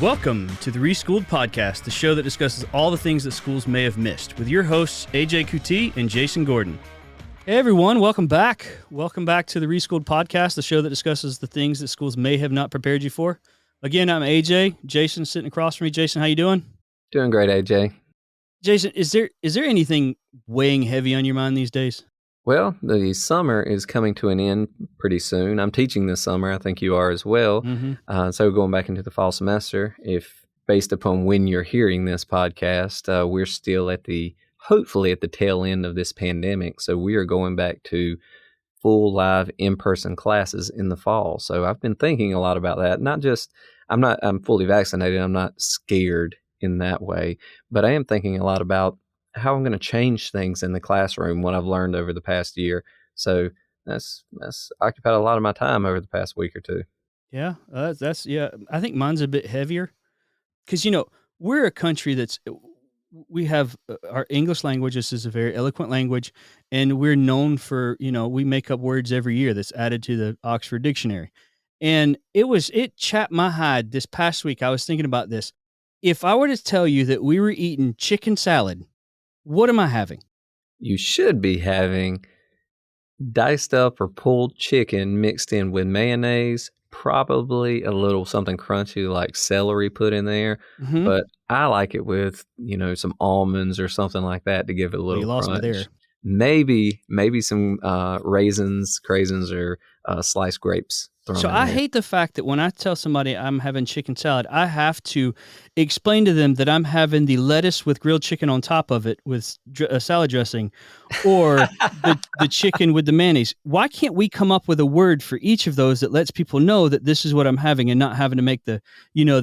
Welcome to the Reschool'd podcast, the show that discusses all the things that schools may have missed, with your hosts AJ Kuti and Jason Gordon. Hey everyone, welcome back. Welcome back to the Reschool'd podcast, the show that discusses the things that schools may have not prepared you for. Again, I'm AJ. Jason sitting across from me. Jason, how you doing? Doing great, AJ. Jason, is there anything weighing heavy on your mind these days? Well, the summer is coming to an end pretty soon. I'm teaching this summer. I think you are as well. So going back into the fall semester, if based upon when you're hearing this podcast, we're still hopefully at the tail end of this pandemic. So we are going back to full live in-person classes in the fall. So I've been thinking a lot about that. I'm fully vaccinated. I'm not scared in that way, but I am thinking a lot about how I'm going to change things in the classroom, what I've learned over the past year. So that's occupied a lot of my time over the past week or two. Yeah, I think mine's a bit heavier because, we're a country we have our English language. This is a very eloquent language, and we're known for, we make up words every year that's added to the Oxford Dictionary. And it chapped my hide this past week. I was thinking about this. If I were to tell you that we were eating chicken salad, what am I having? You should be having diced up or pulled chicken mixed in with mayonnaise, probably a little something crunchy like celery put in there. Mm-hmm. But I like it with, some almonds or something like that to give it a little crunch. You lost me there. Maybe some raisins, craisins, or sliced grapes. So I hate the fact that when I tell somebody I'm having chicken salad, I have to explain to them that I'm having the lettuce with grilled chicken on top of it with a salad dressing, or the chicken with the mayonnaise. Why can't we come up with a word for each of those that lets people know that this is what I'm having and not having to make the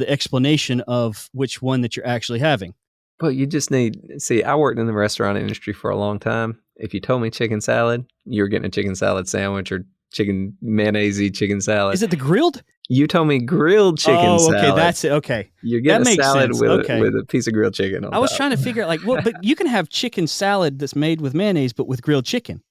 explanation of which one that you're actually having? Well, you just I worked in the restaurant industry for a long time. If you told me chicken salad, you're getting a chicken salad sandwich or chicken mayonnaise-y chicken salad. Is it the grilled? You told me grilled chicken salad. Oh, okay, that's it. Okay. You're getting a salad with with a piece of grilled chicken on I was top. trying to figure out, but you can have chicken salad that's made with mayonnaise, but with grilled chicken.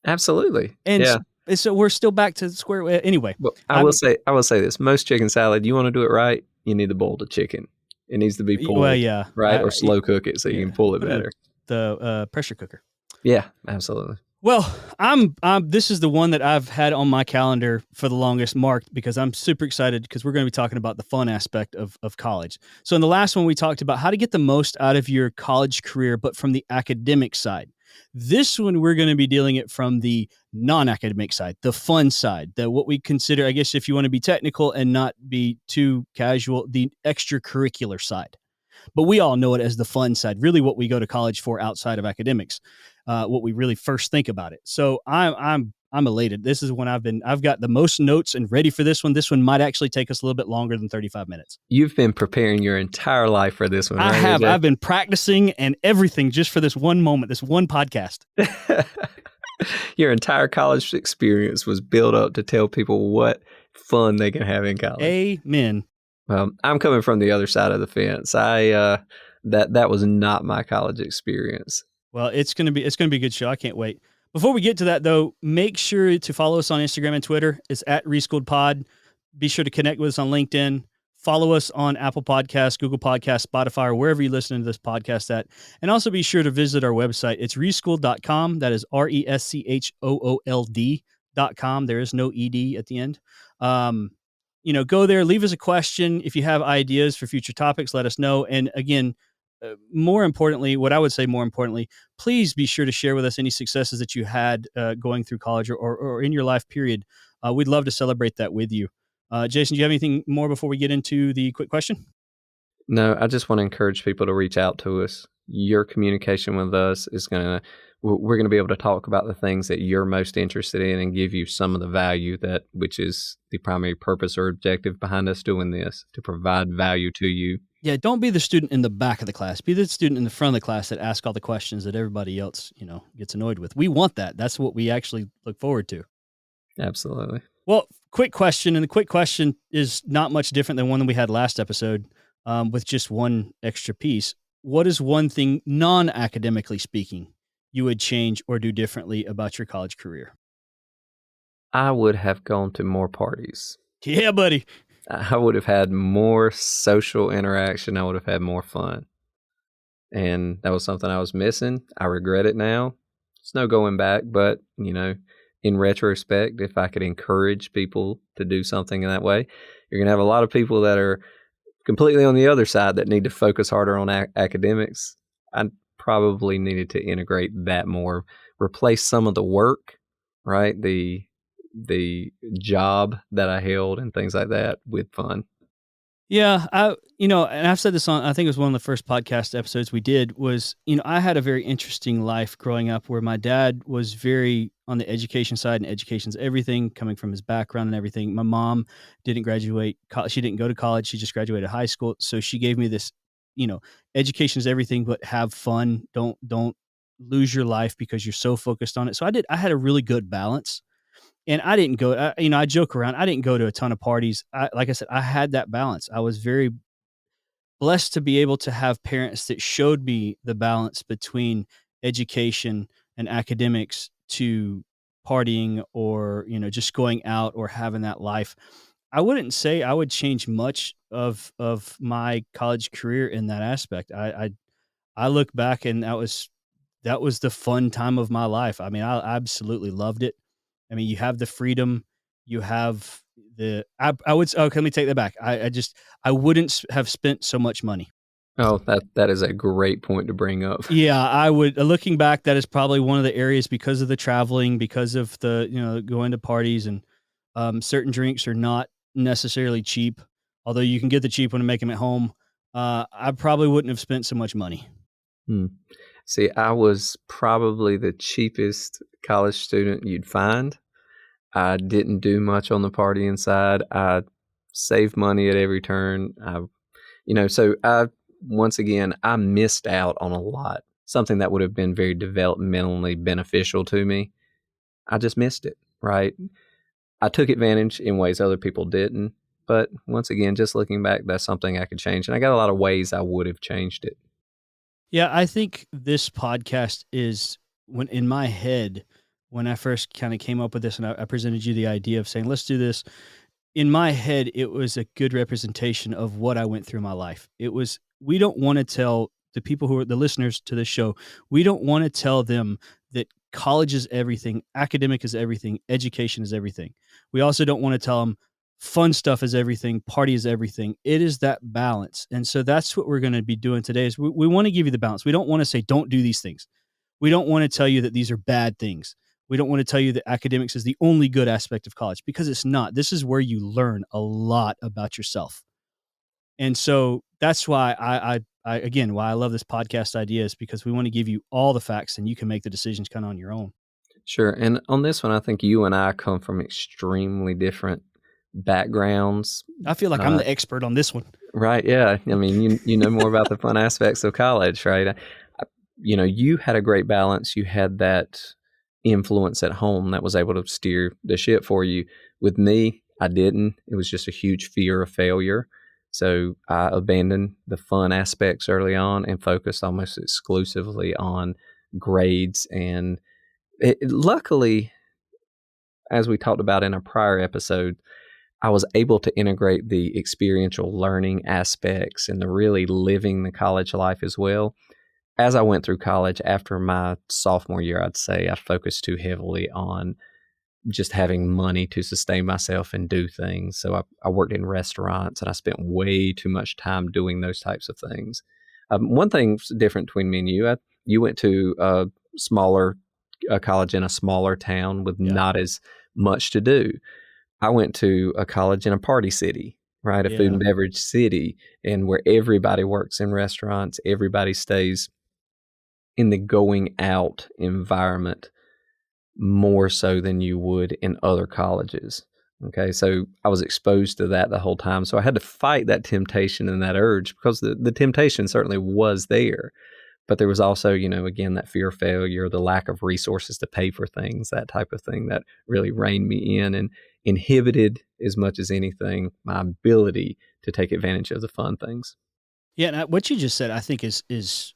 Absolutely. And yeah. So we're still back to square. Anyway. Well, I will say this. Most chicken salad, you want to do it right, you need to boil the chicken. It needs to be pulled, right? Or slow cook it so you can pull it better. The pressure cooker. Yeah, absolutely. Well, this is the one that I've had on my calendar for the longest marked because I'm super excited because we're going to be talking about the fun aspect of college. So in the last one, we talked about how to get the most out of your college career, but from the academic side. This one, we're going to be dealing it from the non-academic side, the fun side, what we consider, I guess, if you want to be technical and not be too casual, the extracurricular side. But we all know it as the fun side, really what we go to college for outside of academics, what we really first think about it. So I'm elated. This is when I've got the most notes and ready for this one. This one might actually take us a little bit longer than 35 minutes. You've been preparing your entire life for this one, right? I have. I've been practicing and everything just for this one moment, this one podcast. Your entire college experience was built up to tell people what fun they can have in college. Amen. I'm coming from the other side of the fence. That was not my college experience. Well, it's gonna be a good show. I can't wait. Before we get to that, though, make sure to follow us on Instagram and Twitter. It's at ReschooledPod. Be sure to connect with us on LinkedIn. Follow us on Apple Podcasts, Google Podcasts, Spotify, or wherever you listen to this podcast at. And also be sure to visit our website. It's reschool'd.com. That is RESCHOOLD.com. There is no ED at the end. Go there, leave us a question. If you have ideas for future topics, let us know. And again, more importantly, please be sure to share with us any successes that you had going through college or in your life period. We'd love to celebrate that with you. Jason, do you have anything more before we get into the quick question? No, I just want to encourage people to reach out to us. Your communication with us we're going to be able to talk about the things that you're most interested in and give you some of the value which is the primary purpose or objective behind us doing this, to provide value to you. Yeah, don't be the student in the back of the class. Be the student in the front of the class that asks all the questions that everybody else, gets annoyed with. We want that. That's what we actually look forward to. Absolutely. Well, quick question, and the quick question is not much different than one that we had last episode, with just one extra piece. What is one thing, non-academically speaking, you would change or do differently about your college career? I would have gone to more parties. Yeah, buddy. I would have had more social interaction. I would have had more fun. And that was something I was missing. I regret it now. It's no going back, but, in retrospect, if I could encourage people to do something in that way, you're going to have a lot of people that are completely on the other side that need to focus harder on academics. I probably needed to integrate that more, replace some of the work, right? The job that I held and things like that with fun. Yeah, and I've said this on, I think it was one of the first podcast episodes we did was, I had a very interesting life growing up where my dad was very on the education side, and education's everything coming from his background and everything. My mom didn't graduate college. She didn't go to college. She just graduated high school. So she gave me this, education is everything, but have fun. Don't lose your life because you're so focused on it. So I had a really good balance. And I didn't go, I joke around. I didn't go to a ton of parties. Like I said, I had that balance. I was very blessed to be able to have parents that showed me the balance between education and academics to partying or, just going out or having that life. I wouldn't say I would change much of my college career in that aspect. I look back and that was the fun time of my life. I mean, I absolutely loved it. I mean, you have the freedom, you have I would okay, let me take that back. I wouldn't have spent so much money. Oh, that is a great point to bring up. Yeah, I would looking back, that is probably one of the areas because of the traveling, because of the, going to parties and certain drinks are not necessarily cheap, although you can get the cheap one and make them at home. I probably wouldn't have spent so much money. Hmm. See, I was probably the cheapest college student you'd find. I didn't do much on the partying side. I saved money at every turn. So once again, I missed out on a lot. Something that would have been very developmentally beneficial to me. I just missed it, right? I took advantage in ways other people didn't. But once again, just looking back, that's something I could change. And I got a lot of ways I would have changed it. Yeah, I think this podcast is when in my head, when I first kind of came up with this and I presented you the idea of saying, let's do this. In my head, it was a good representation of what I went through in my life. We don't want to tell the people who are the listeners to this show, we don't want to tell them that college is everything, academic is everything, education is everything. We also don't want to tell them fun stuff is everything, party is everything. It is that balance. And so that's what we're going to be doing today is we want to give you the balance. We don't want to say, don't do these things. We don't want to tell you that these are bad things. We don't want to tell you that academics is the only good aspect of college because it's not. This is where you learn a lot about yourself. And so that's why again, why I love this podcast idea is because we want to give you all the facts and you can make the decisions kind of on your own. Sure. And on this one, I think you and I come from extremely different backgrounds. I feel like I'm the expert on this one. Right. Yeah. I mean, you know more about the fun aspects of college, right? You had a great balance. You had that influence at home that was able to steer the ship for you. With me, I didn't. It was just a huge fear of failure. So I abandoned the fun aspects early on and focused almost exclusively on grades. And luckily, as we talked about in a prior episode, I was able to integrate the experiential learning aspects and the really living the college life as well. As I went through college after my sophomore year, I'd say I focused too heavily on just having money to sustain myself and do things. So I worked in restaurants and I spent way too much time doing those types of things. One thing different between me and you went to a smaller college in a smaller town with not as much to do. I went to a college in a party city, right? A food and beverage city, and where everybody works in restaurants, everybody stays in the going out environment more so than you would in other colleges. Okay, so I was exposed to that the whole time. So I had to fight that temptation and that urge because the temptation certainly was there. But there was also, again, that fear of failure, the lack of resources to pay for things, that type of thing that really reined me in and inhibited as much as anything my ability to take advantage of the fun things. Yeah, and what you just said, I think is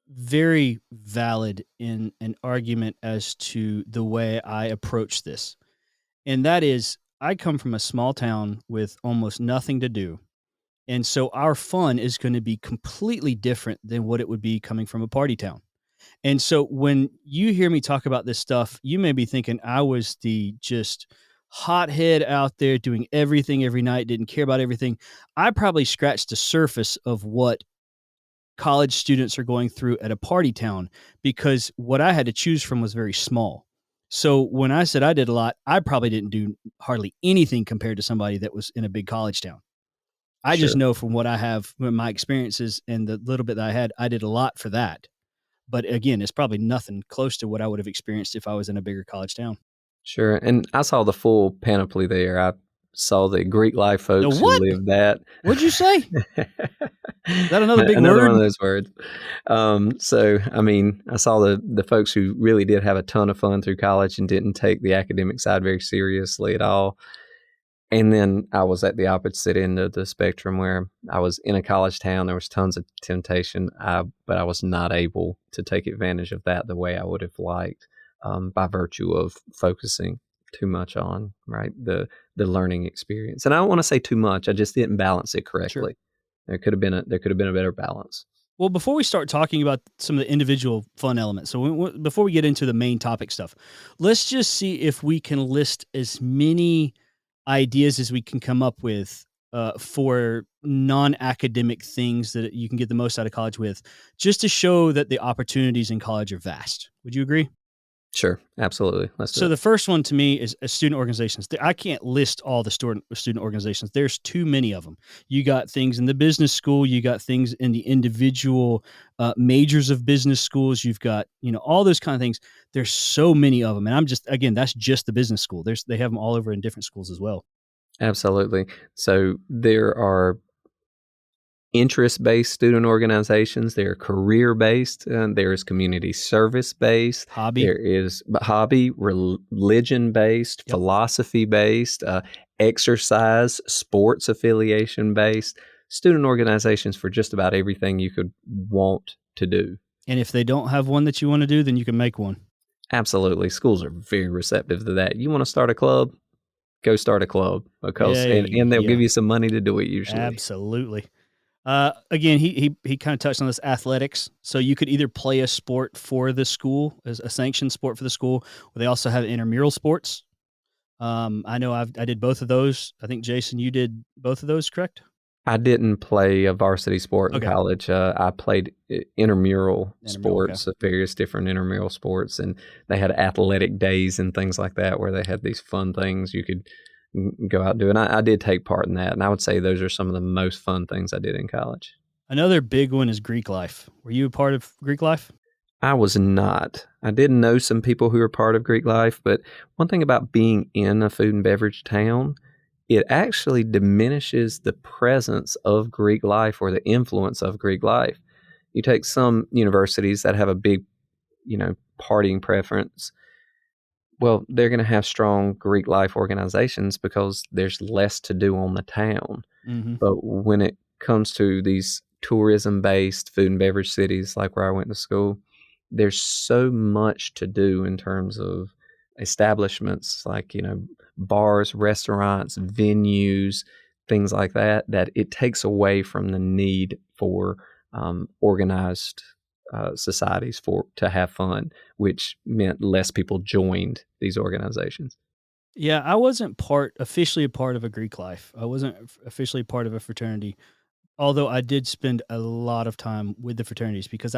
very valid in an argument as to the way I approach this. And that is, I come from a small town with almost nothing to do. And so our fun is going to be completely different than what it would be coming from a party town. And so when you hear me talk about this stuff, you may be thinking I was the just hothead out there doing everything every night, didn't care about everything. I probably scratched the surface of what college students are going through at a party town because what I had to choose from was very small. So when I said I did a lot, I probably didn't do hardly anything compared to somebody that was in a big college town. I just Sure. know from what I have, from my experiences and the little bit that I had, I did a lot for that. But again, it's probably nothing close to what I would have experienced if I was in a bigger college town. Sure, and I saw the full panoply there. I saw the Greek life The folks who what? lived that. What'd you say? Is that another big Another word? one of those words. So, I mean, I saw the folks who really did have a ton of fun through college and didn't take the academic side very seriously at all. And then I was at the opposite end of the spectrum where I was in a college town. There was tons of temptation, but I was not able to take advantage of that the way I would have liked by virtue of focusing too much on the learning experience. And I don't want to say too much. I just didn't balance it Sure. correctly. There could have been a better balance. Well, before we start talking about some of the individual fun elements, so before we get into the main topic stuff, let's just see if we can list as many ideas as we can come up with for non-academic things that you can get the most out of college with, just to show that the opportunities in college are vast. Would you agree? Sure, absolutely. Let's do So it. the first one to me is student organizations. I can't list all the student organizations. There's too many of them. You got things in the business school. You got things in the individual majors of business schools. You've got all those kind of things. There's so many of them, and that's just the business school. They have them all over in different schools as well. Absolutely. So there are interest-based student organizations. There are career-based. There is community service-based. Hobby. There is hobby, religion-based, Yep. philosophy-based, exercise, sports affiliation-based. Student organizations for just about everything you could want to do. And if they don't have one that you want to do, then you can make one. Absolutely. Schools are very receptive to that. You want to start a club? Go start a club because and they'll give you some money to do it usually. Absolutely. Again, he kind of touched on this athletics. So you could either play a sport for the school as a sanctioned sport for the school, or they also have intramural sports. I know I did both of those. I think Jason, you did both of those, correct? I didn't play a varsity sport in college. I played intramural sports, various different intramural sports, and they had athletic days and things like that where they had these fun things you could go out and do. And I did take part in that, and I would say those are some of the most fun things I did in college. Another big one is Greek life. Were you a part of Greek life? I was not. I did know some people who were part of Greek life, but one thing about being in a food and beverage town, it actually diminishes the presence of Greek life or the influence of Greek life. You take some universities that have a big, partying preference. Well, they're going to have strong Greek life organizations because there's less to do on the town. Mm-hmm. But when it comes to these tourism-based food and beverage cities like where I went to school, there's so much to do in terms of establishments like, bars, restaurants, venues, things like that, that it takes away from the need for organized societies to have fun, which meant less people joined these organizations. Yeah, I wasn't officially a part of a Greek life. I wasn't officially part of a fraternity. Although I did spend a lot of time with the fraternities because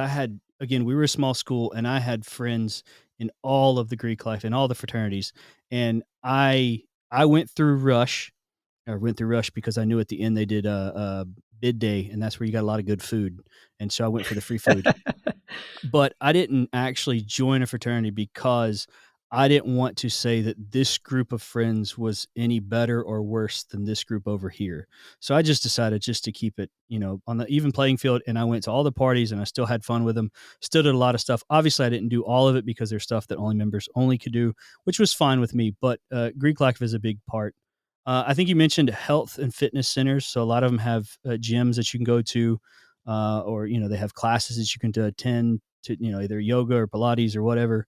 we were a small school and I had friends in all of the Greek life and all the fraternities. And I went through Rush. I went through Rush because I knew at the end they did a bid day, and that's where you got a lot of good food. And so I went for the free food. But I didn't actually join a fraternity because I didn't want to say that this group of friends was any better or worse than this group over here. So I just decided just to keep it, on the even playing field. And I went to all the parties and I still had fun with them. Still did a lot of stuff. Obviously, I didn't do all of it because there's stuff that only members only could do, which was fine with me. But Greek life is a big part. I think you mentioned health and fitness centers. So a lot of them have gyms that you can go to, or they have classes that you can attend to, either yoga or Pilates or whatever.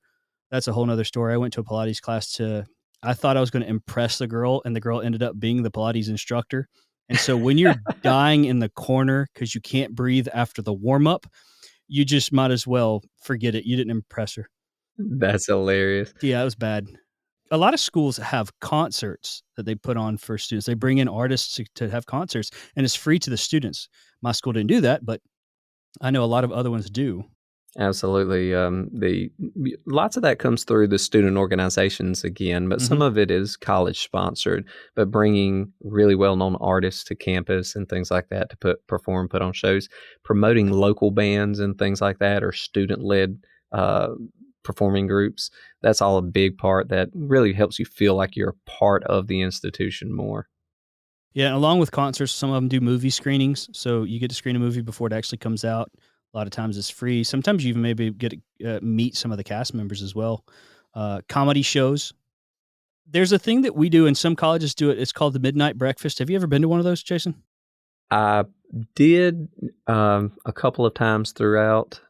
That's a whole nother story. I went to a Pilates class to I thought I was going to impress the girl, and the girl ended up being the Pilates instructor. And so when you're dying in the corner because you can't breathe after the warm up, you just might as well forget it. You didn't impress her. That's hilarious. Yeah, it was bad. A lot of schools have concerts that they put on for students. They bring in artists to have concerts, and it's free to the students. My school didn't do that, but I know a lot of other ones do. Absolutely. The lots of that comes through the student organizations again, but some of it is college sponsored. But bringing really well-known artists to campus and things like that to put on shows, promoting local bands and things like that, or student-led performing groups. That's all a big part that really helps you feel like you're a part of the institution more. Yeah, and along with concerts, some of them do movie screenings, so you get to screen a movie before it actually comes out. A lot of times it's free. Sometimes you even maybe get to meet some of the cast members as well. Comedy shows. There's a thing that we do, and some colleges do it. It's called the midnight breakfast. Have you ever been to one of those, Jason? I did a couple of times throughout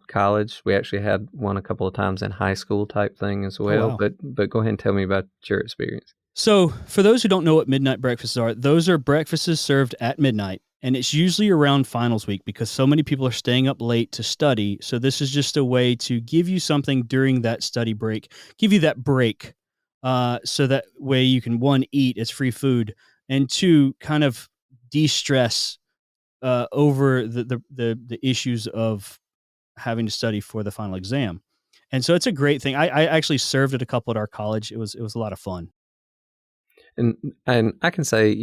college. We actually had one a couple of times in high school type thing as Oh, well. wow. But go ahead and tell me about your experience. So, for those who don't know what midnight breakfasts are, those are breakfasts served at midnight, and it's usually around finals week because so many people are staying up late to study. So, this is just a way to give you something during that study break, give you that break, so that way you can, one, eat, it's free food, and two, kind of de-stress over the issues of having to study for the final exam. And so, it's a great thing. I actually served at a couple at our college. It was a lot of fun. And I can say,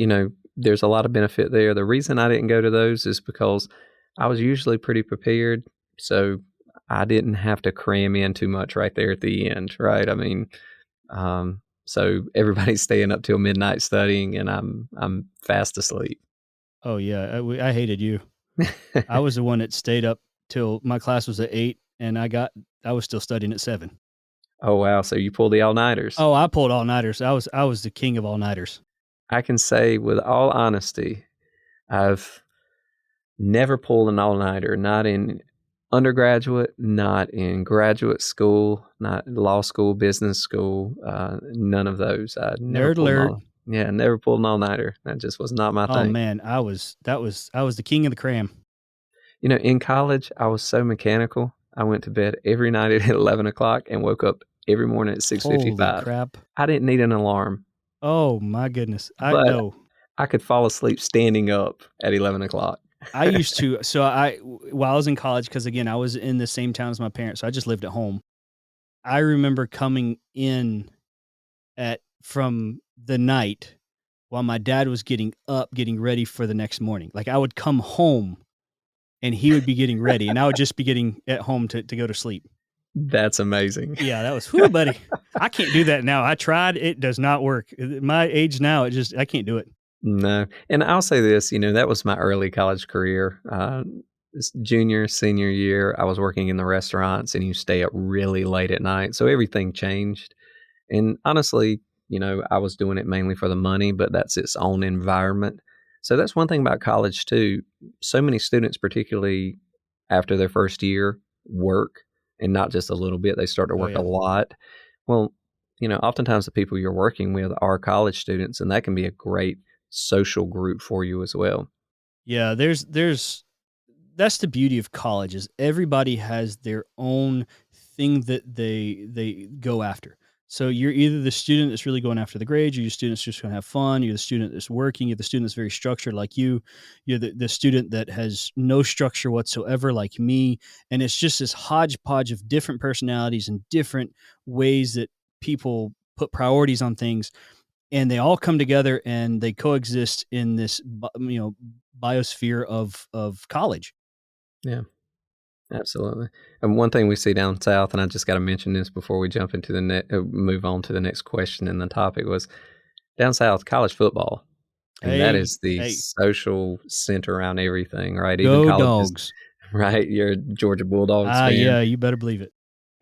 there's a lot of benefit there. The reason I didn't go to those is because I was usually pretty prepared, so I didn't have to cram in too much right there at the end, right? I mean, so everybody's staying up till midnight studying, and I'm fast asleep. Oh yeah, I hated you. I was the one that stayed up till my class was at 8, and I was still studying at 7. Oh wow! So you pull the all nighters. Oh, I pulled all-nighters. I was the king of all-nighters. I can say with all honesty, I've never pulled an all-nighter, not in undergraduate, not in graduate school, not law school, business school, none of those. I never Nerd pulled alert. never pulled an all-nighter. That just was not my Oh thing. man, I was the king of the cram. In college, I was so mechanical. I went to bed every night at 11 o'clock and woke up every morning at Holy 6:55. crap. I didn't need an alarm, Oh my goodness. I but know. I could fall asleep standing up at 11 o'clock. I used to. So while I was in college, because again, I was in the same town as my parents, so I just lived at home. I remember coming in from the night while my dad was getting up, getting ready for the next morning. Like I would come home and he would be getting ready, and I would just be getting at home to go to sleep. That's amazing. Yeah, that was whoo, buddy. I can't do that now. I tried; it does not work. At my age now, I can't do it. No. And I'll say this, that was my early college career. Junior, senior year, I was working in the restaurants and you stay up really late at night. So everything changed. And honestly, I was doing it mainly for the money, but that's its own environment. So that's one thing about college too. So many students, particularly after their first year, work, and not just a little bit, they start to Oh work yeah. a lot. Well, oftentimes the people you're working with are college students, and that can be a great social group for you as well. Yeah, that's the beauty of college is everybody has their own thing that they go after. So you're either the student that's really going after the grades, or you're the student that's just going to have fun. You're the student that's working. You're the student that's very structured, like you. You're the student that has no structure whatsoever, like me. And it's just this hodgepodge of different personalities and different ways that people put priorities on things, and they all come together and they coexist in this biosphere of college. Yeah, absolutely. And one thing we see down south, and I just got to mention this before we jump into move on to the next question in the topic, was down south college football. And that Hey, is the hey, social center around everything, right? Even go colleges, dogs. right? You're a Georgia Bulldogs Ah, fan. yeah, you better believe it.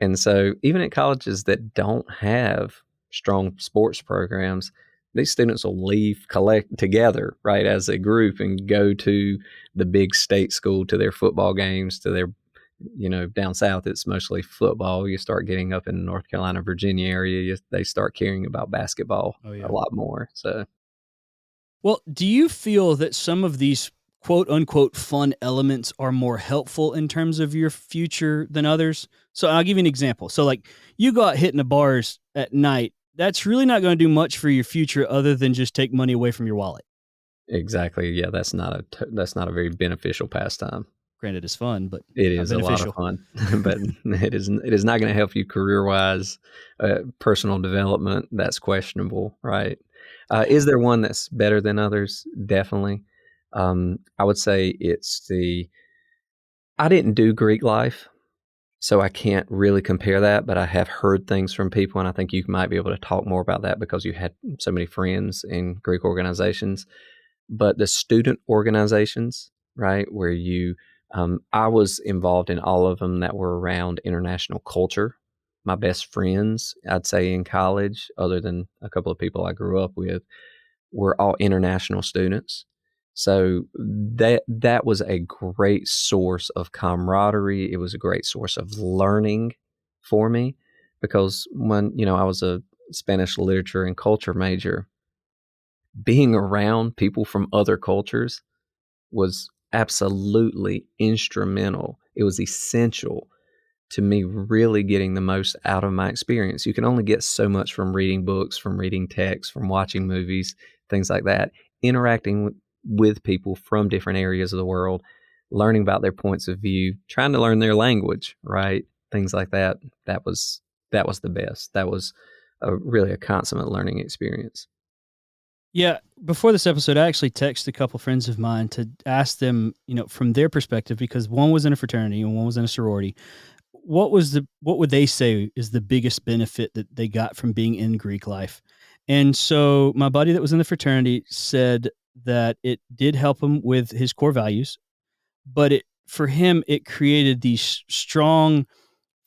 And so even at colleges that don't have strong sports programs, these students will collect together, right, as a group and go to the big state school, to their football games, to their down south, it's mostly football. You start getting up in North Carolina, Virginia area, they start caring about basketball Oh, a yeah. lot more. So Well, do you feel that some of these quote unquote fun elements are more helpful in terms of your future than others? So I'll give you an example. So like you go out hitting the bars at night, that's really not going to do much for your future other than just take money away from your wallet. exactly, yeah, that's not a very beneficial pastime. Granted, it's fun, but It not is a lot of beneficial. fun, but it is not going to help you career wise, personal development. That's questionable, right? Is there one that's better than others? Definitely. I would say it's the. I didn't do Greek life, so I can't really compare that, but I have heard things from people, and I think you might be able to talk more about that because you had so many friends in Greek organizations. But the student organizations, right, where I was involved in all of them that were around international culture. My best friends, I'd say in college, other than a couple of people I grew up with, were all international students. So that was a great source of camaraderie. It was a great source of learning for me because when I was a Spanish literature and culture major, being around people from other cultures was absolutely instrumental. It was essential to me really getting the most out of my experience. You can only get so much from reading books, from reading texts, from watching movies, things like that. Interacting with people from different areas of the world, learning about their points of view, trying to learn their language, right? Things like that. That was the best. That was really a consummate learning experience. Yeah, before this episode, I actually texted a couple friends of mine to ask them, from their perspective, because one was in a fraternity and one was in a sorority. What would they say is the biggest benefit that they got from being in Greek life? And so my buddy that was in the fraternity said that it did help him with his core values, but for him it created these strong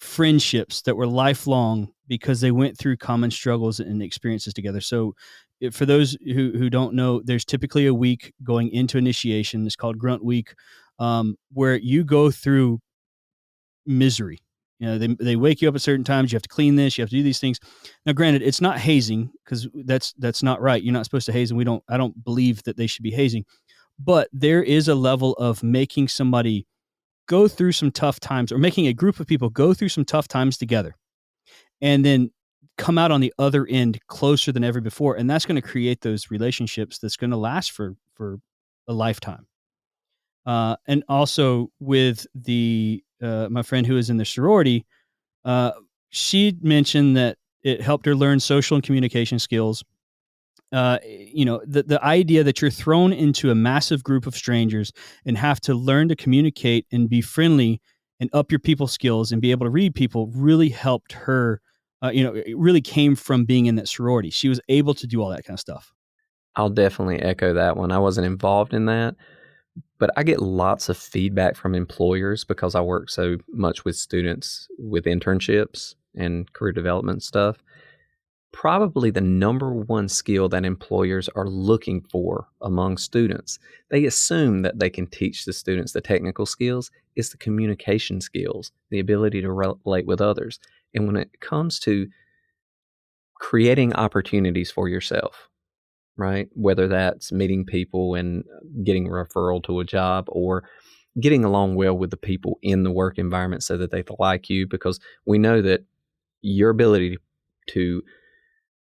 friendships that were lifelong because they went through common struggles and experiences together. So, for those who don't know, there's typically a week going into initiation. It's called Grunt Week, where you go through misery. They wake you up at certain times. You have to clean this. You have to do these things. Now, granted, it's not hazing because that's not right. You're not supposed to haze, and I don't believe that they should be hazing. But there is a level of making somebody go through some tough times, or making a group of people go through some tough times together, and then come out on the other end closer than ever before. And that's going to create those relationships that's going to last for a lifetime. And also with the my friend who is in the sorority, uh, she mentioned that it helped her learn social and communication skills. The idea that you're thrown into a massive group of strangers and have to learn to communicate and be friendly and up your people skills and be able to read people really helped her. It really came from being in that sorority. She was able to do all that kind of stuff. I'll definitely echo that one. I wasn't involved in that, but I get lots of feedback from employers because I work so much with students with internships and career development stuff. Probably the number one skill that employers are looking for among students. They assume that they can teach the students the technical skills. It's the communication skills, the ability to relate with others. And when it comes to creating opportunities for yourself, right? Whether that's meeting people and getting a referral to a job or getting along well with the people in the work environment so that they like you, because we know that your ability to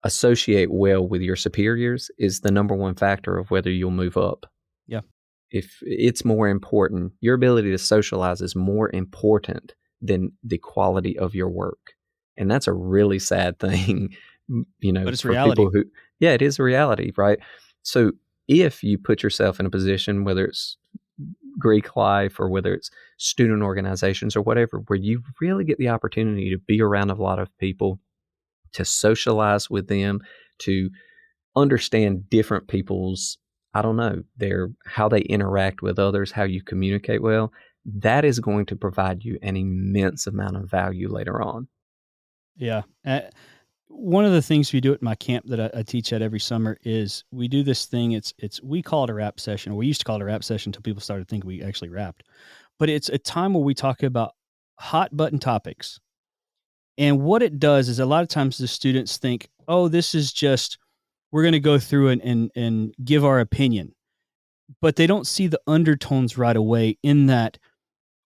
associate well with your superiors is the number one factor of whether you'll move up. Yeah. If it's more important, your ability to socialize is more important than the quality of your work. And that's a really sad thing, But it's for reality. people who, yeah, it is a reality, right? So if you put yourself in a position, whether it's Greek life or whether it's student organizations or whatever, where you really get the opportunity to be around a lot of people, to socialize with them, to understand different people's, I don't know, how they interact with others, how you communicate well, that is going to provide you an immense amount of value later on. Yeah. One of the things we do at my camp that I teach at every summer is we do this thing. We call it a rap session. Or we used to call it a rap session until people started thinking we actually rapped. But it's a time where we talk about hot button topics. And what it does is a lot of times the students think, oh, this is just, we're going to go through and give our opinion. But they don't see the undertones right away, in that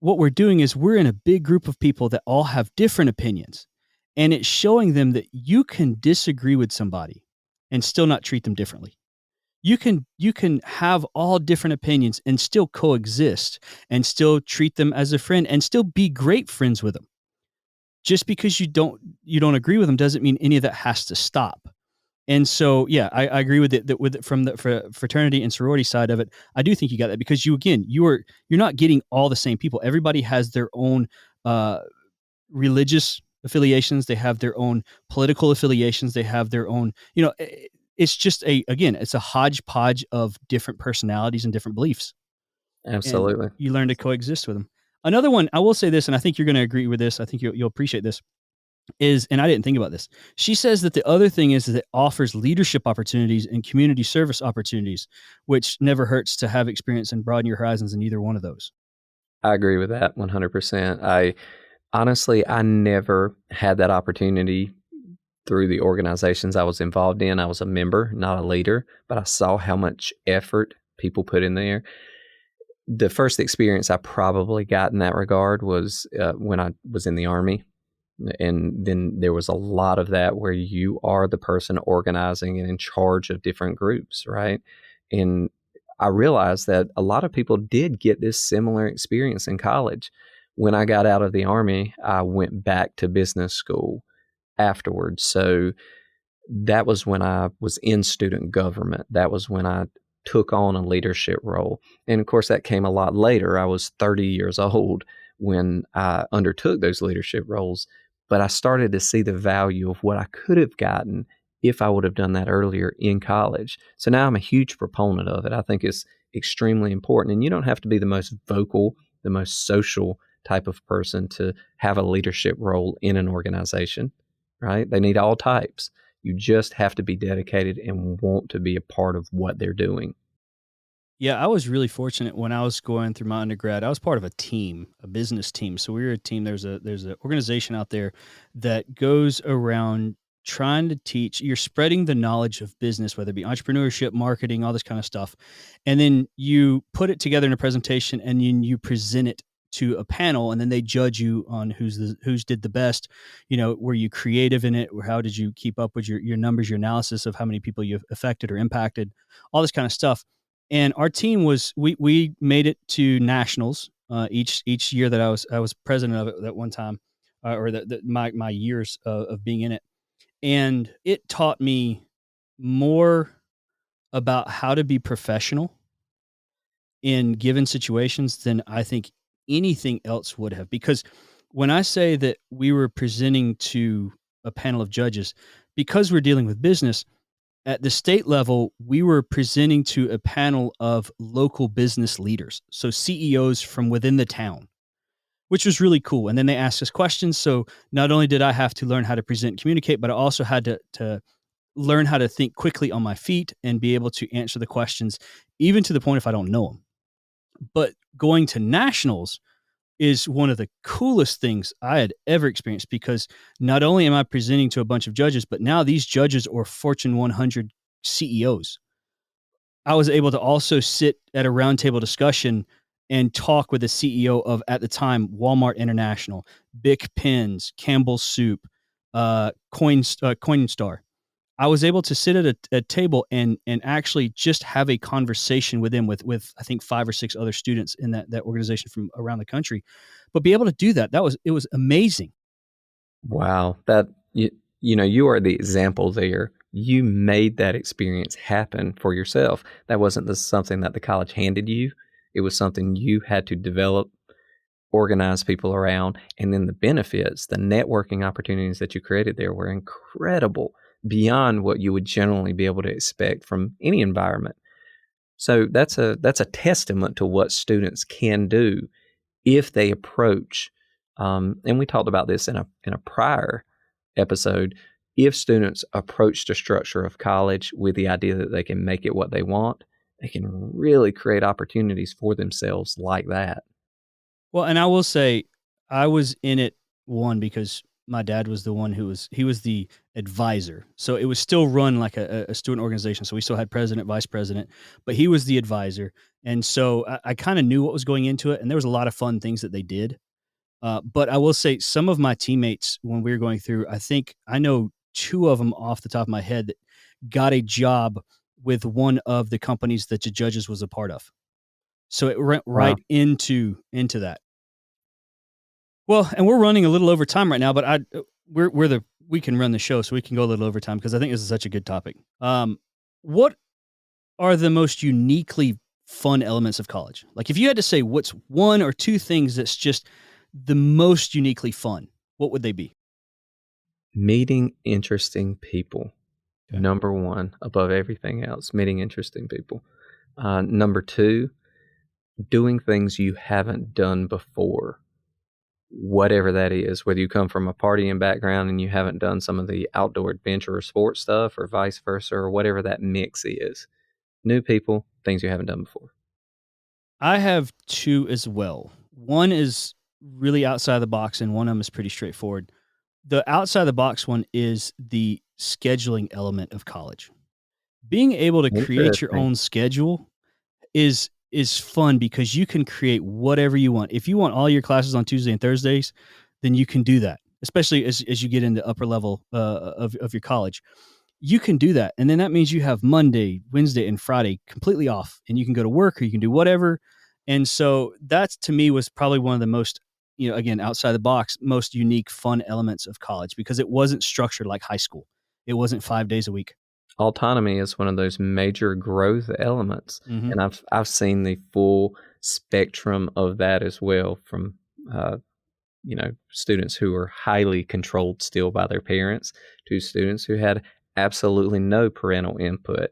what we're doing is we're in a big group of people that all have different opinions. And it's showing them that you can disagree with somebody and still not treat them differently. You can have all different opinions and still coexist and still treat them as a friend and still be great friends with them. Just because you don't agree with them doesn't mean any of that has to stop. And so, yeah, I agree with it, that with it from the fraternity and sorority side of it. I do think you got that, because you're not getting all the same people. Everybody has their own uh, religious affiliations. They have their own political affiliations. They have their own, it's just it's a hodgepodge of different personalities and different beliefs, and Absolutely. you learn to coexist with them. Another one, I will say this, and I think you're going to agree with this. I think you'll appreciate this. And I didn't think about this. She says that the other thing is that it offers leadership opportunities and community service opportunities, which never hurts to have experience and broaden your horizons in either one of those. I agree with that 100%. I never had that opportunity through the organizations I was involved in. I was a member, not a leader, but I saw how much effort people put in there. The first experience I probably got in that regard was when I was in the Army. And then there was a lot of that where you are the person organizing and in charge of different groups, right? And I realized that a lot of people did get this similar experience in college. When I got out of the Army, I went back to business school afterwards. So that was when I was in student government. That was when I took on a leadership role. And of course, that came a lot later. I was 30 years old when I undertook those leadership roles. But I started to see the value of what I could have gotten if I would have done that earlier in college. So now I'm a huge proponent of it. I think it's extremely important. And you don't have to be the most vocal, the most social type of person to have a leadership role in an organization, right? They need all types. You just have to be dedicated and want to be a part of what they're doing. Yeah, I was really fortunate when I was going through my undergrad. I was part of a team, a business team. So we were a team. There's an organization out there that goes around trying to teach. You're spreading the knowledge of business, whether it be entrepreneurship, marketing, all this kind of stuff, and then you put it together in a presentation, and then you present it to a panel, and then they judge you on who's did the best. Were you creative in it? Or how did you keep up with your numbers, your analysis of how many people you've affected or impacted, all this kind of stuff. And our team we made it to nationals each year that I was president of it that one time, or my years of being in it, and it taught me more about how to be professional in given situations than I think anything else would have. Because when I say that we were presenting to a panel of judges, because we're dealing with business, at the state level, we were presenting to a panel of local business leaders, so CEOs from within the town, which was really cool. And then they asked us questions. So not only did I have to learn how to present and communicate, but I also had to learn how to think quickly on my feet and be able to answer the questions, even to the point if I don't know them. But going to nationals is one of the coolest things I had ever experienced, because not only am I presenting to a bunch of judges, but now these judges are Fortune 100 CEOs. I was able to also sit at a roundtable discussion and talk with the CEO of, at the time, Walmart International, Bic Pens, Campbell's Soup, Coinstar. I was able to sit at a table and actually just have a conversation with them, with I think 5 or 6 other students in that organization from around the country. But be able to do that, it was amazing. Wow. You are the example there. You made that experience happen for yourself. That wasn't something that the college handed you. It was something you had to develop, organize people around, and then the benefits, the networking opportunities that you created there were incredible, beyond what you would generally be able to expect from any environment. So that's a testament to what students can do if they approach. And we talked about this in a prior episode. If students approach the structure of college with the idea that they can make it what they want, they can really create opportunities for themselves like that. Well, and I will say, I was in it one because my dad was the one he was the advisor. So it was still run like a student organization. So we still had president, vice president, but he was the advisor. And so I kind of knew what was going into it. And there was a lot of fun things that they did. But I will say some of my teammates, when we were going through, I think I know two of them off the top of my head that got a job with one of the companies that the judges was a part of. So it went Wow. right into that. Well, and we're running a little over time right now, but we can run the show, so we can go a little over time because I think this is such a good topic. What are the most uniquely fun elements of college? Like, if you had to say what's one or two things that's just the most uniquely fun, what would they be? Meeting interesting people. Okay. Number one, above everything else, meeting interesting people. Number two, doing things you haven't done before, whatever that is, whether you come from a partying background and you haven't done some of the outdoor adventure or sports stuff, or vice versa, or whatever that mix is. New people, things you haven't done before. I have two as well. One is really outside the box, and one of them is pretty straightforward. The outside the box one is the scheduling element of college. Being able to create your Interesting. own schedule is fun because you can create whatever you want. If you want all your classes on Tuesday and Thursdays, then you can do that. Especially as you get into upper level of your college, you can do that, and then that means you have Monday, Wednesday, and Friday completely off, and you can go to work or you can do whatever. And so that to me was probably one of the most, again, outside the box, most unique, fun elements of college because it wasn't structured like high school. It wasn't 5 days a week. Autonomy is one of those major growth elements, Mm-hmm. and I've seen the full spectrum of that as well, from students who are highly controlled still by their parents to students who had absolutely no parental input.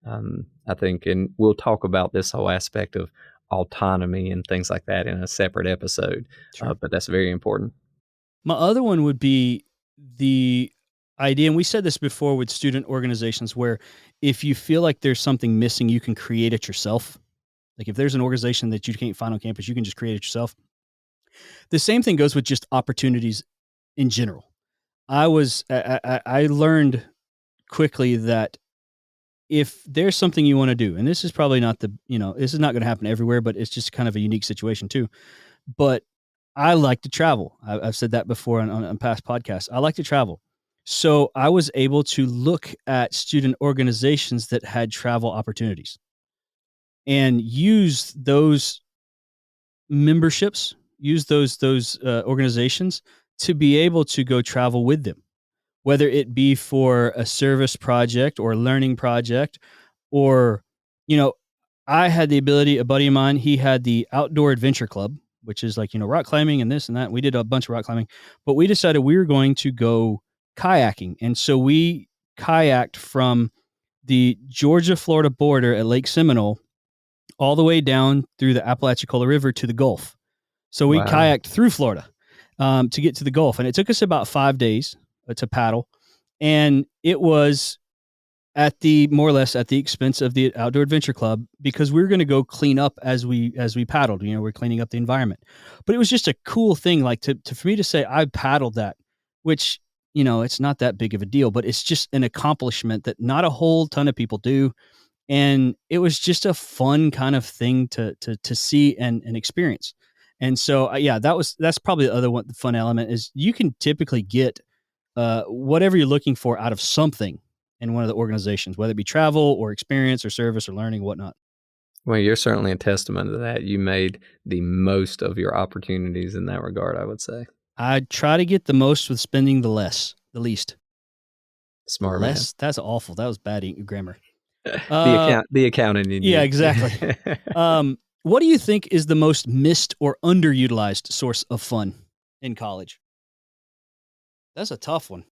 I think, and we'll talk about this whole aspect of autonomy and things like that in a separate episode, Sure. but that's very important. My other one would be the idea, and we said this before with student organizations, where if you feel like there's something missing, you can create it yourself. Like if there's an organization that you can't find on campus, you can just create it yourself. The same thing goes with just opportunities in general. I learned quickly that if there's something you want to do, and this is probably not this is not going to happen everywhere, but it's just kind of a unique situation too. But I like to travel. I've said that before on past podcasts. I like to travel. So I was able to look at student organizations that had travel opportunities and use those memberships, use those organizations to be able to go travel with them, whether it be for a service project or a learning project, or, I had the ability, a buddy of mine, he had the outdoor adventure club, which is like, rock climbing and this and that. We did a bunch of rock climbing, but we decided we were going to go kayaking. And so we kayaked from the Georgia Florida border at Lake Seminole all the way down through the Apalachicola River to the Gulf. So we Wow. kayaked through Florida to get to the Gulf, and it took us about 5 days to paddle, and it was at the more or less at the expense of the Outdoor Adventure Club because we were going to go clean up as we paddled. We're cleaning up the environment, but it was just a cool thing, like to for me to say I paddled that, which it's not that big of a deal, but it's just an accomplishment that not a whole ton of people do. And it was just a fun kind of thing to see and experience. And so, yeah, that's probably the other one. The fun element is you can typically get whatever you're looking for out of something in one of the organizations, whether it be travel or experience or service or learning, whatnot. Well, you're certainly a testament to that. You made the most of your opportunities in that regard, I would say. I try to get the most with spending the least. Smart man. Less? That's awful. That was bad grammar. The accountant in Yeah, you. exactly. What do you think is the most missed or underutilized source of fun in college? That's a tough one.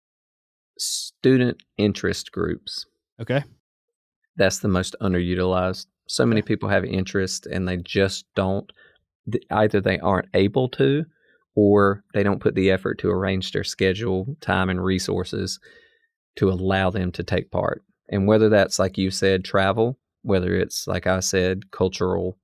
Student interest groups. Okay. That's the most underutilized. So many people have interest and they just don't, either they aren't able to, or they don't put the effort to arrange their schedule, time, and resources to allow them to take part. And whether that's, like you said, travel, whether it's, like I said, cultural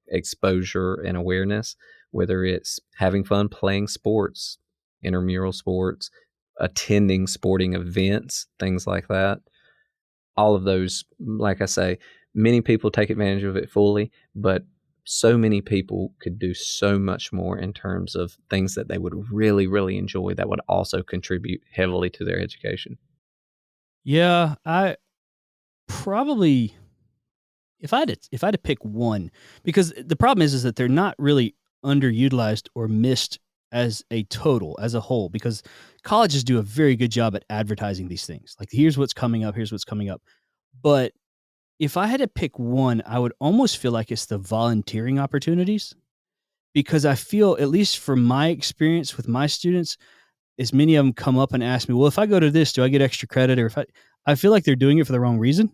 exposure and awareness, whether it's having fun playing sports, intramural sports, attending sporting events, things like that. All of those, like I say, many people take advantage of it fully, but so many people could do so much more in terms of things that they would really, really enjoy that would also contribute heavily to their education. Yeah, I probably if I had to pick one, because the problem is that they're not really underutilized or missed as a total, as a whole, because colleges do a very good job at advertising these things. Like, here's what's coming up, here's what's coming up. But if I had to pick one, I would almost feel like it's the volunteering opportunities, because I feel, at least from my experience with my students, as many of them come up and ask me, "Well, if I go to this, do I get extra credit?" Or if I feel like they're doing it for the wrong reason.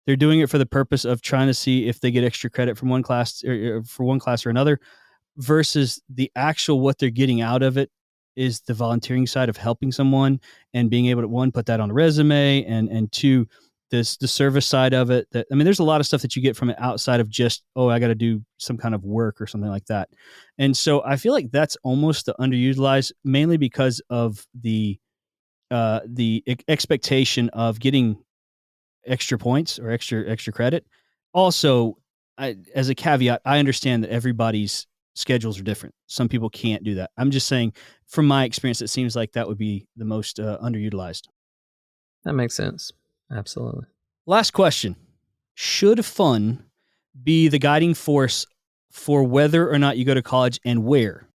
They're doing it for the purpose of trying to see if they get extra credit from one class, or for one class or another, versus the actual what they're getting out of it is the volunteering side of helping someone and being able to, one, put that on a resume, and two, the service side of it. That, I mean, there's a lot of stuff that you get from it outside of just, oh, I got to do some kind of work or something like that. And so I feel like that's almost the underutilized, mainly because of the expectation of getting extra points or extra credit. Also, as a caveat, I understand that everybody's schedules are different. Some people can't do that. I'm just saying, from my experience, it seems like that would be the most underutilized. That makes sense. Absolutely. Last question: should fun be the guiding force for whether or not you go to college, and where?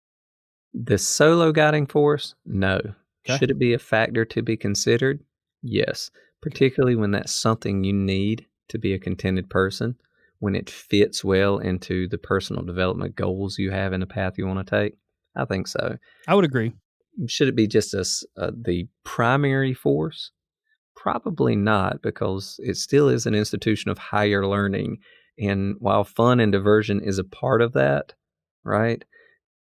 The solo guiding force? No. Okay. Should it be a factor to be considered? Yes, particularly when that's something you need to be a contented person, when it fits well into the personal development goals you have and the path you want to take. I think so. I would agree. Should it be just the primary force? Probably not, because it still is an institution of higher learning. And while fun and diversion is a part of that, right,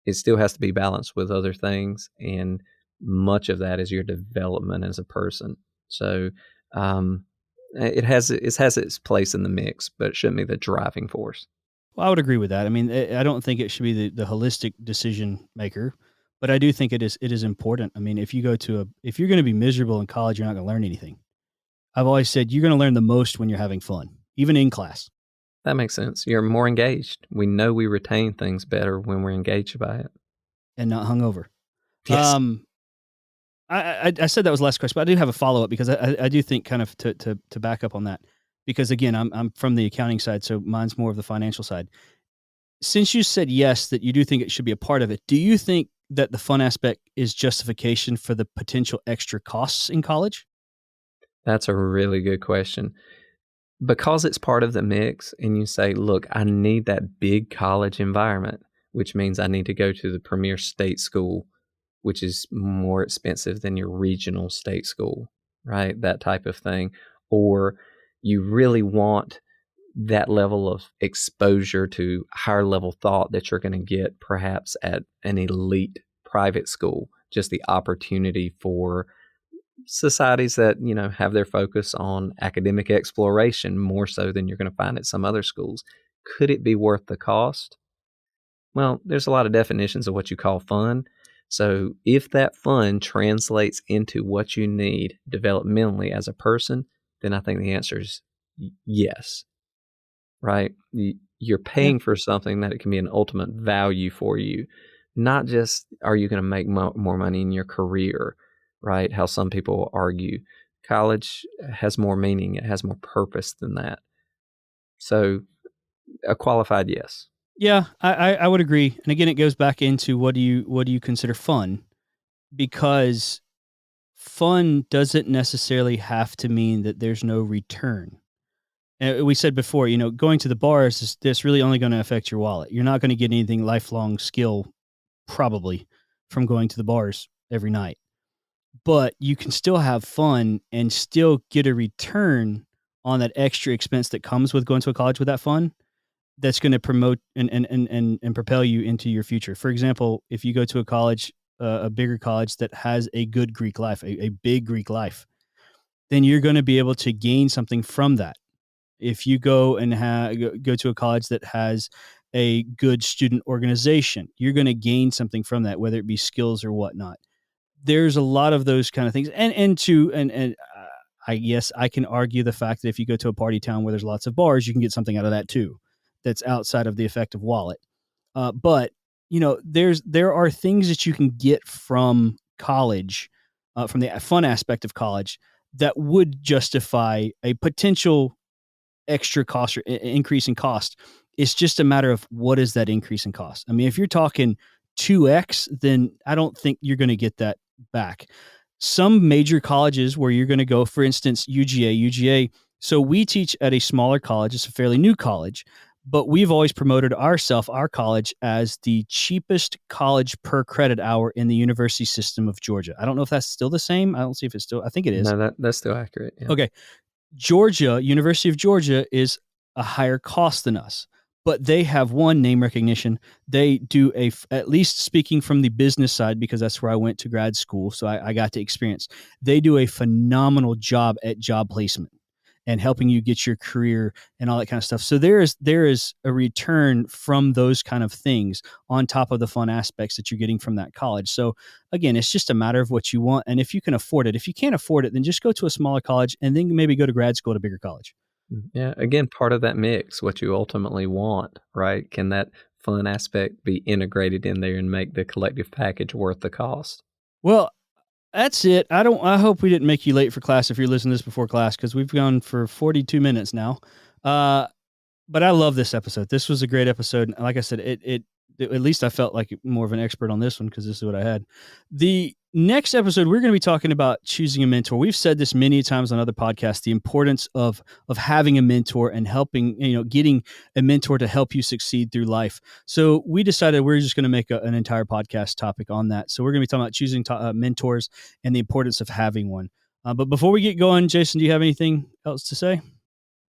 it still has to be balanced with other things. And much of that is your development as a person. So it has its place in the mix, but it shouldn't be the driving force. Well, I would agree with that. I mean, I don't think it should be the holistic decision maker, but I do think it is important. I mean, if you're going to be miserable in college, you're not going to learn anything. I've always said you're going to learn the most when you're having fun, even in class, That makes sense. You're more engaged. We know we retain things better when we're engaged by it. and not hungover. Yes. Um, I said that was the last question, but I do have a follow up, because I do think, kind of to back up on that, because again, I'm from the accounting side, so mine's more of the financial side. Since you said yes, that you do think it should be a part of it, do you think that the fun aspect is justification for the potential extra costs in college? That's a really good question. Because it's part of the mix, and you say, look, I need that big college environment, which means I need to go to the premier state school, which is more expensive than your regional state school, right? That type of thing. Or you really want that level of exposure to higher level thought that you're going to get perhaps at an elite private school, just the opportunity for societies that have their focus on academic exploration more so than you're going to find at some other schools. Could it be worth the cost? Well, there's a lot of definitions of what you call fun. So if that fun translates into what you need developmentally as a person, then I think the answer is yes, right? You're Yeah. paying for something that it can be an ultimate value for you. Not just are you going to make more money in your career, right? How some people argue. College has more meaning, it has more purpose than that. So a qualified yes. Yeah, I would agree. And again, it goes back into, what do you consider fun? Because fun doesn't necessarily have to mean that there's no return. We said before, going to the bars is this really only going to affect your wallet. You're not going to get anything lifelong skill, probably, from going to the bars every night. But you can still have fun and still get a return on that extra expense that comes with going to a college with that fun, that's going to promote and propel you into your future. For example, if you go to a college, a bigger college that has a good Greek life, a big Greek life, then you're going to be able to gain something from that. If you go and go to a college that has a good student organization. You're going to gain something from that, whether it be skills or whatnot. There's a lot of those kind of things. I guess I can argue the fact that if you go to a party town where there's lots of bars, you can get something out of that too. That's outside of the effective wallet. But there are things that you can get from college, from the fun aspect of college, that would justify a potential extra cost or increase in cost. It's just a matter of what is that increase in cost. I mean, if you're talking 2x, then I don't think you're going to get that back. Some major colleges where you're going to go, for instance, UGA. So we teach at a smaller college. It's a fairly new college, but we've always promoted our college as the cheapest college per credit hour in the university system of Georgia. I don't know if that's still the same. I don't see if it's still, I think it is. No, that's still accurate. Yeah. Okay. University of Georgia is a higher cost than us, but they have one, name recognition. They do at least speaking from the business side, because that's where I went to grad school. So I got to experience, they do a phenomenal job at job placement and helping you get your career and all that kind of stuff. So there is a return from those kind of things on top of the fun aspects that you're getting from that college. So again, it's just a matter of what you want. And if you can afford it. If you can't afford it, then just go to a smaller college and then maybe go to grad school at a bigger college. Yeah. Again, part of that mix, what you ultimately want, right? Can that fun aspect be integrated in there and make the collective package worth the cost? Well, that's it. I hope we didn't make you late for class if you're listening to this before class, because we've gone for 42 minutes now. But I love this episode. This was a great episode. And like I said, it at least I felt like more of an expert on this one because this is what I had. The next episode, we're going to be talking about choosing a mentor. We've said this many times on other podcasts, the importance of having a mentor and helping, getting a mentor to help you succeed through life. So we decided we're just going to make an entire podcast topic on that. So we're going to be talking about choosing mentors and the importance of having one. But before we get going, Jason, do you have anything else to say?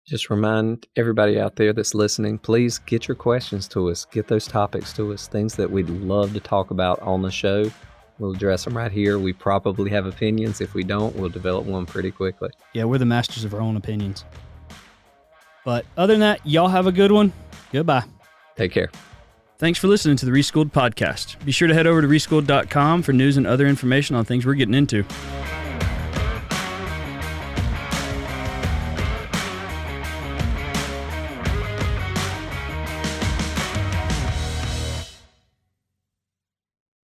Just remind everybody out there that's listening, please get your questions to us. Get those topics to us, things that we'd love to talk about on the show. We'll address them right here. We probably have opinions. If we don't, we'll develop one pretty quickly. Yeah, we're the masters of our own opinions. But other than that, y'all have a good one. Goodbye. Take care. Thanks for listening to the Reschool'd podcast. Be sure to head over to reschool'd.com for news and other information on things we're getting into.